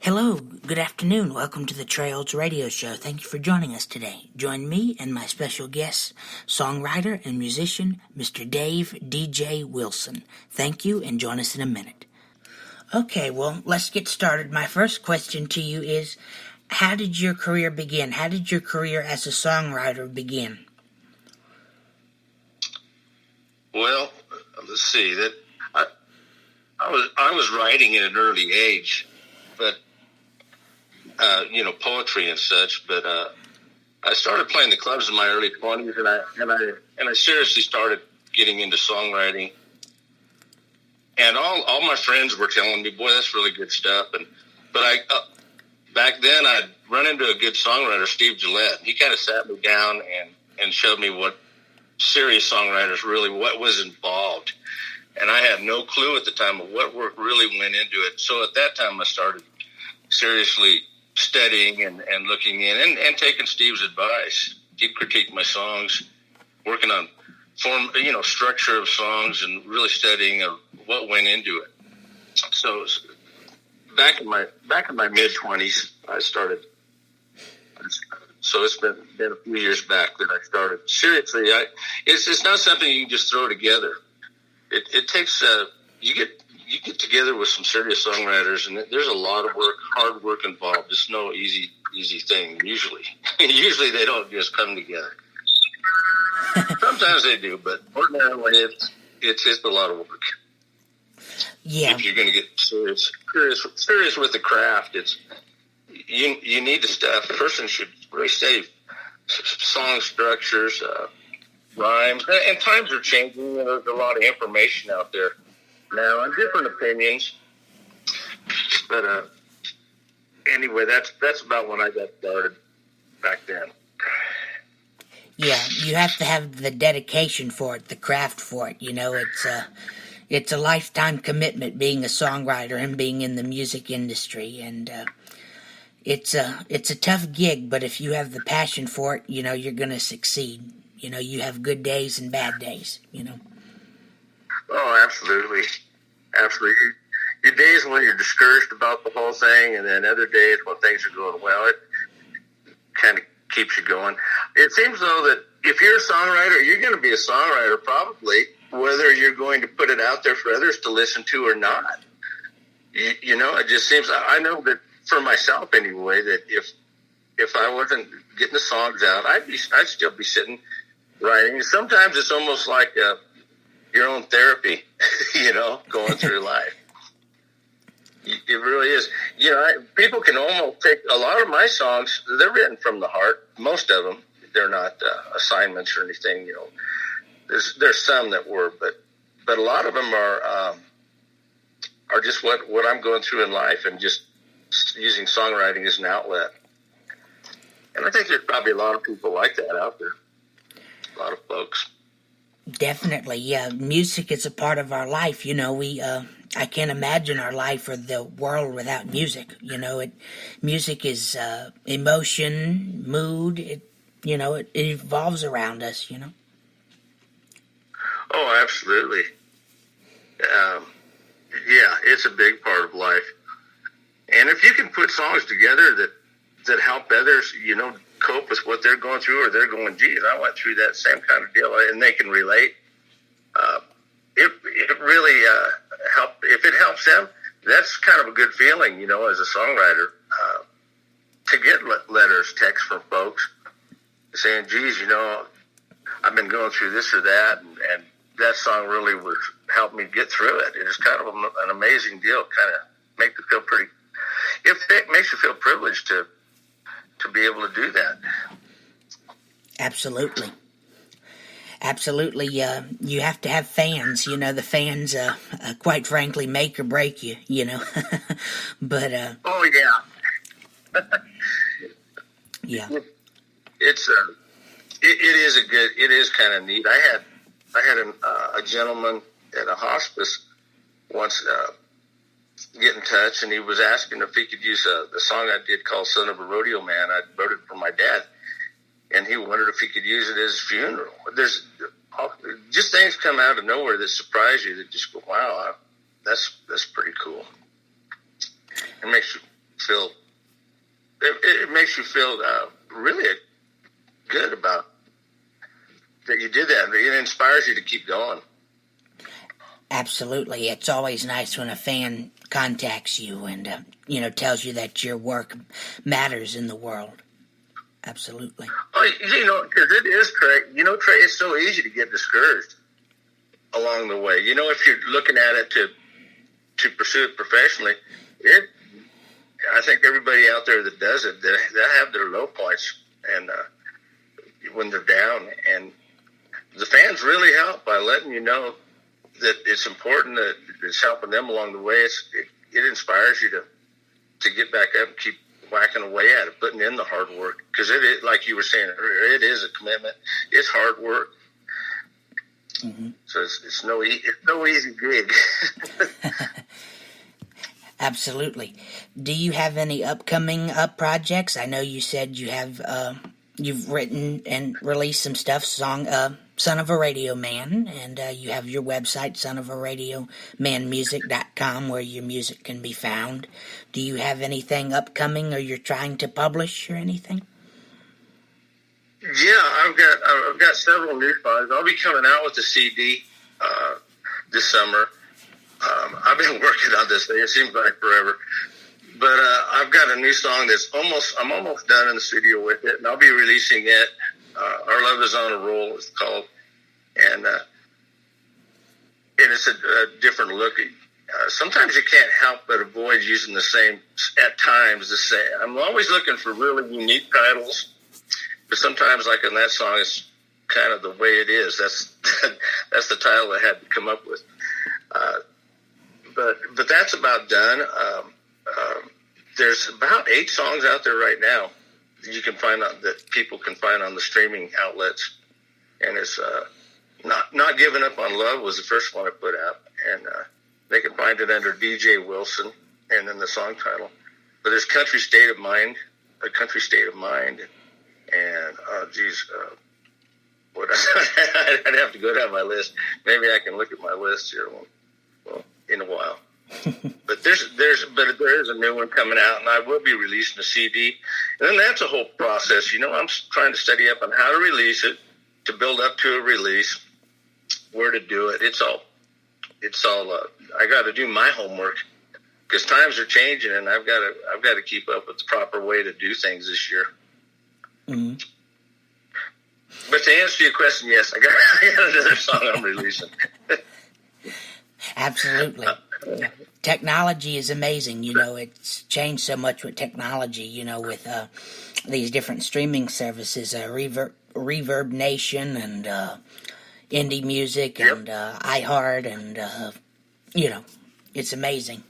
Hello, good afternoon. Welcome to the Trails Radio Show. Thank you for joining us today. Join me and my special guest, songwriter and musician, Mr. Dave DJ Wilson. Thank you, and join us in a minute. Okay, well, let's get started. My first question to you is, how did your career begin? How did your career as a songwriter begin? Well, let's see. I was writing at an early age, but poetry and such. But I started playing the clubs in my early 20s, and I seriously started getting into songwriting. And all my friends were telling me, "Boy, that's really good stuff." But back then I'd run into a good songwriter, Steve Gillette. He kind of sat me down and showed me what serious songwriters really, what was involved. And I had no clue at the time of what work really went into it. So at that time I started seriously studying and looking in and taking Steve's advice. He'd critique my songs, working on structure of songs and really studying what went into it. So back in my mid-20s, I started. So it's been a few years back that I started. Seriously, it's not something you can just throw together. It takes you get together with some serious songwriters, and there's a lot of work, hard work involved. It's no easy thing. Usually they don't just come together. Sometimes they do, but ordinarily it's a lot of work. Yeah. If you're going to get serious with the craft, you need to stuff. A person should really study song structures, rhymes, and times are changing. There's a lot of information out there now and different opinions. But anyway, that's about when I got started back then. Yeah, you have to have the dedication for it, the craft for it. It's a lifetime commitment being a songwriter and being in the music industry, and it's a tough gig. But if you have the passion for it, you're going to succeed. You have good days and bad days. Oh, absolutely. Your days when you're discouraged about the whole thing, and then other days when things are going well, it kind of keeps you going. It seems, though, that if you're a songwriter, you're going to be a songwriter probably, whether you're going to put it out there for others to listen to or not. It just seems, I know that for myself anyway, that if I wasn't getting the songs out, I'd still be sitting writing. Sometimes it's almost like your own therapy, going through life. It really is. People can almost take a lot of my songs. They're written from the heart. Most of them, they're not assignments or anything. There's some that were, but a lot of them are just what I'm going through in life, and just using songwriting as an outlet. And I think there's probably a lot of people like that out there. A lot of folks. Definitely, yeah. Music is a part of our life. I can't imagine our life or the world without music. Music is emotion, mood. It evolves around us. Oh, absolutely. Yeah, it's a big part of life. And if you can put songs together that help others, cope with what they're going through, or they're going, geez, I went through that same kind of deal, and they can relate. It really help. If it helps them, that's kind of a good feeling, as a songwriter, to get letters, texts from folks saying, geez, I've been going through this or that, and that song really was helped me get through it. It's kind of an amazing deal. Kind of makes you feel pretty. It makes you feel privileged to be able to do that. Absolutely. You have to have fans. The fans, quite frankly, make or break you. But oh yeah, yeah. It is kind of neat. I had a gentleman at a hospice once get in touch, and he was asking if he could use the song I did called "Son of a Rodeo Man." I wrote it for my dad, and he wondered if he could use it at his funeral. There's just things come out of nowhere that surprise you, that just go, wow, that's pretty cool. It makes you feel it makes you feel really good about that you did that. It inspires you to keep going. Absolutely. It's always nice when a fan contacts you and, tells you that your work matters in the world. Absolutely. Oh, because it is, Trey. Trey, it's so easy to get discouraged along the way. If you're looking at it to pursue it professionally, I think everybody out there that does it, they have their low points and when they're down. And the fans really help by letting you know that it's important, that it's helping them along the way. It inspires you to get back up and keep whacking away at it, putting in the hard work. Because like you were saying earlier, it is a commitment. It's hard work. Mm-hmm. So it's no easy gig. Absolutely. Do you have any upcoming projects? I know you said you have you've written and released some stuff, Son of a Radio Man, and you have your website, sonofaradio.manmusic.com, where your music can be found. Do you have anything upcoming, or you're trying to publish or anything? Yeah, I've got several new songs. I'll be coming out with a CD this summer. I've been working on this thing. It seems like forever. But I've got a new song I'm almost done in the studio with it, and I'll be releasing it. Our Love is on a Roll, it's called. And it's a different look. Sometimes you can't help but avoid using at times the same. I'm always looking for really unique titles. But sometimes, like in that song, it's kind of the way it is. That's the title I had to come up with. But that's about done. There's about 8 songs out there right now that you can find that people can find on the streaming outlets, and it's not Giving Up on Love was the first one I put out, and they can find it under DJ Wilson, and then the song title. But there's A Country State of Mind, and what I'd have to go down my list. Maybe I can look at my list here. Well, in a while. But there is a new one coming out, and I will be releasing a CD. And then that's a whole process. I'm trying to study up on how to release it, to build up to a release, where to do it. It's all. I got to do my homework because times are changing, and I've got to keep up with the proper way to do things this year. Mm-hmm. But to answer your question, yes, I got another song I'm releasing. Absolutely. Technology is amazing. It's changed so much with technology, with these different streaming services, Reverb Nation and Indie Music and iHeart, and, it's amazing.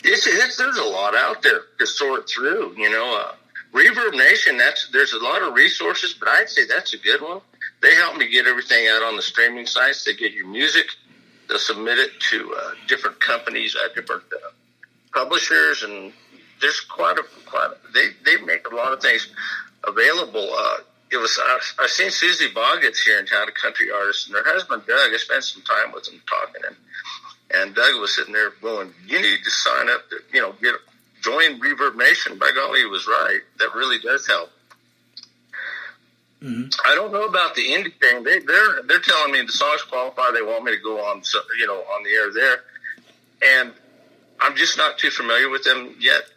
There's a lot out there to sort through, Reverb Nation, there's a lot of resources, but I'd say that's a good one. They help me get everything out on the streaming sites. They get your music. They'll submit it to different companies, different publishers, and there's they make a lot of things available. I've seen Susie Boggett's here in town, a country artist, and her husband Doug. I spent some time with him talking, and Doug was sitting there going, "You need to sign up to join Reverb Nation." By golly, he was right. That really does help. Mm-hmm. I don't know about the indie thing. They're telling me the songs qualify. They want me to go on, on the air there, and I'm just not too familiar with them yet.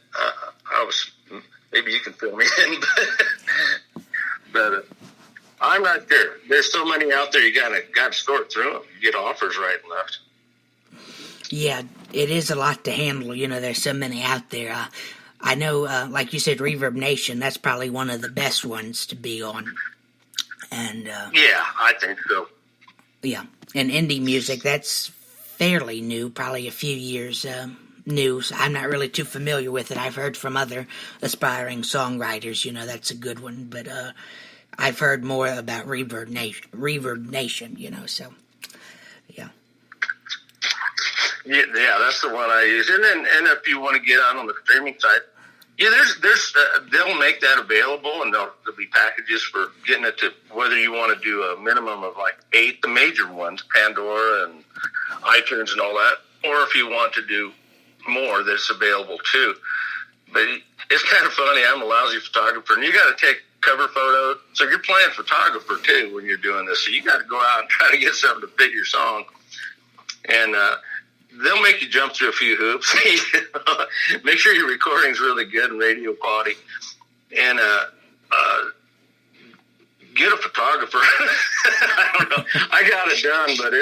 Maybe you can fill me in, but I'm not sure. There's so many out there. You got to sort through them. You get offers right and left. Yeah, it is a lot to handle. There's so many out there. I know, like you said, Reverb Nation. That's probably one of the best ones to be on. And yeah, I think so. Yeah, and Indie Music, that's fairly new, probably a few years new. So I'm not really too familiar with it. I've heard from other aspiring songwriters, that's a good one. But I've heard more about Reverb Nation, so yeah. Yeah, that's the one I use. And if you want to get out on the streaming site, yeah, there's they'll make that available, and there'll be packages for getting it to whether you want to do a minimum of like 8, the major ones, Pandora and iTunes and all that, or if you want to do more that's available too. But it's kind of funny. I'm a lousy photographer, and you got to take cover photos. So you're playing photographer too when you're doing this. So you got to go out and try to get something to fit your song. And they'll make you jump through a few hoops. Make sure your recording's really good and radio quality. And get a photographer. I don't know. I got it done, but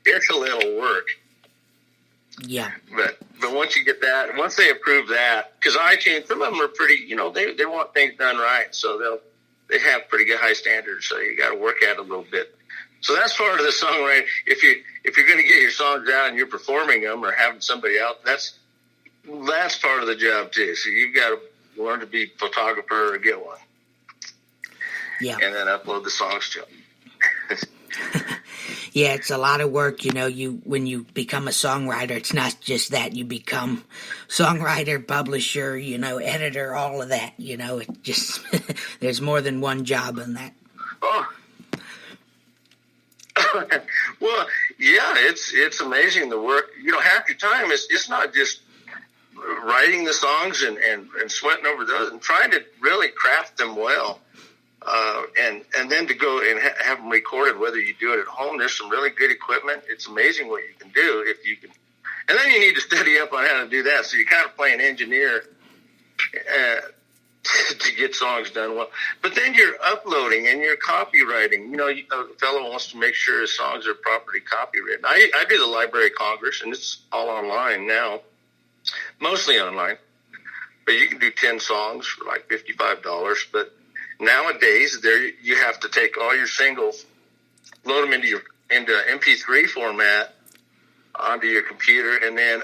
it's a little work. Yeah. But once you get that, once they approve that, because iTunes, some of them are pretty, they want things done right, so they have pretty good high standards. So you got to work at it a little bit. So that's part of the songwriting. If you're going to get your songs out and you're performing them or having somebody else, that's part of the job too. So you've got to learn to be a photographer or get one. Yeah. And then upload the songs to them. Yeah, it's a lot of work, when you become a songwriter, it's not just that. You become songwriter, publisher, editor, all of that, it just, there's more than one job in that. Oh. Well, yeah, it's amazing the work. Half your time it's not just writing the songs and sweating over those and trying to really craft them well. And then to go and have them recorded, whether you do it at home, there's some really good equipment. It's amazing what you can do if you can. And then you need to study up on how to do that. So you're kind of playing engineer to get songs done well. But then you're uploading and you're copywriting. A fellow wants to make sure his songs are properly copywritten. I do the Library of Congress, and it's all online now, mostly online. But you can do 10 songs for like $55. But nowadays, you have to take all your singles, load them into MP3 format onto your computer, and then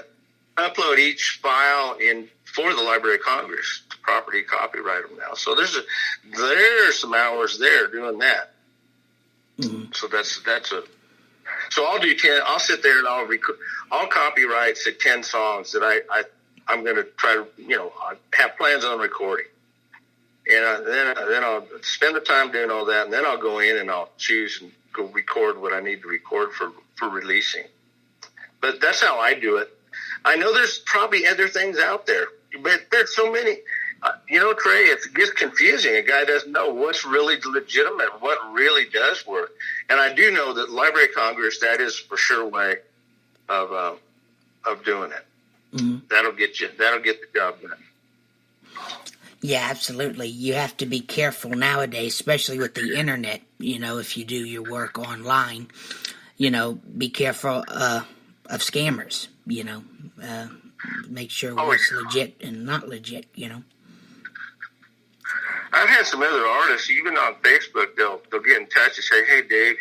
upload each file for the Library of Congress to properly copyright them now. So there's some hours there doing that. Mm-hmm. So so I'll do 10. I'll sit there and I'll copyright 10 songs that I'm going to try to I have plans on recording. And then I'll spend the time doing all that, and then I'll go in and I'll choose and go record what I need to record for releasing. But that's how I do it. I know there's probably other things out there, but there's so many. Trey, it gets confusing. A guy doesn't know what's really legitimate, what really does work. And I do know that Library of Congress, that is for sure way of doing it. Mm-hmm. That'll get the job done. Yeah, absolutely. You have to be careful nowadays, especially with the internet. If you do your work online, be careful of scammers. Make sure what's legit and not legit. I've had some other artists, even on Facebook, they'll get in touch and say, "Hey, Dave,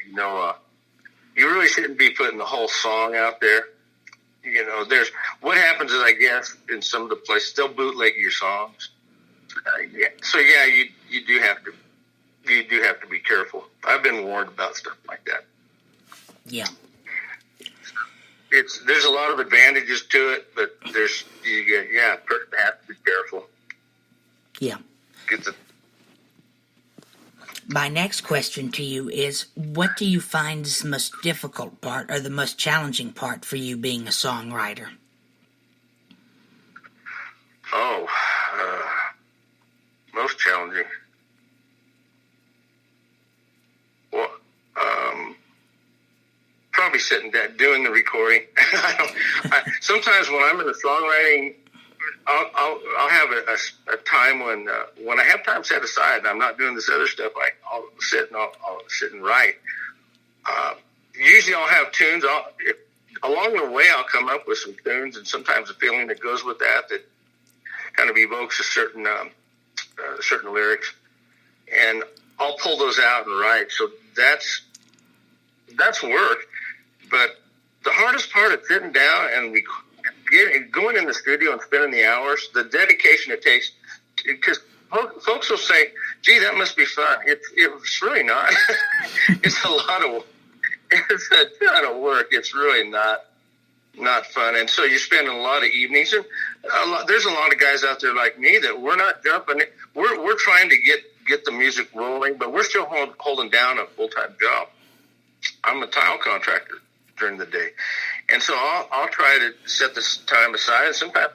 you really shouldn't be putting the whole song out there." There's what happens is, I guess, in some of the places they'll bootleg your songs. So you do have to be careful. I've been warned about stuff like that. Yeah. There's a lot of advantages to it, but person has to be careful. Yeah. My next question to you is, what do you find is the most difficult part or the most challenging part for you being a songwriter? Most challenging. Well, probably sitting down doing the recording. Sometimes when I'm in the songwriting, I'll have a time when I have time set aside and I'm not doing this other stuff. I'll sit and write. Usually I'll have tunes. Along the way I'll come up with some tunes, and sometimes a feeling that goes with that kind of evokes a certain lyrics, and I'll pull those out and write. So that's work. But the hardest part is sitting down and going in the studio and spending the hours, the dedication it takes, because folks will say, "Gee, that must be fun." It's really not. It's a ton of work. It's really not fun. And so you spend a lot of evenings, and there's a lot of guys out there like me that we're not jumping. We're trying to get the music rolling, but we're still holding down a full-time job. I'm a tile contractor. during the day. And so I'll try to set this time aside, and sometimes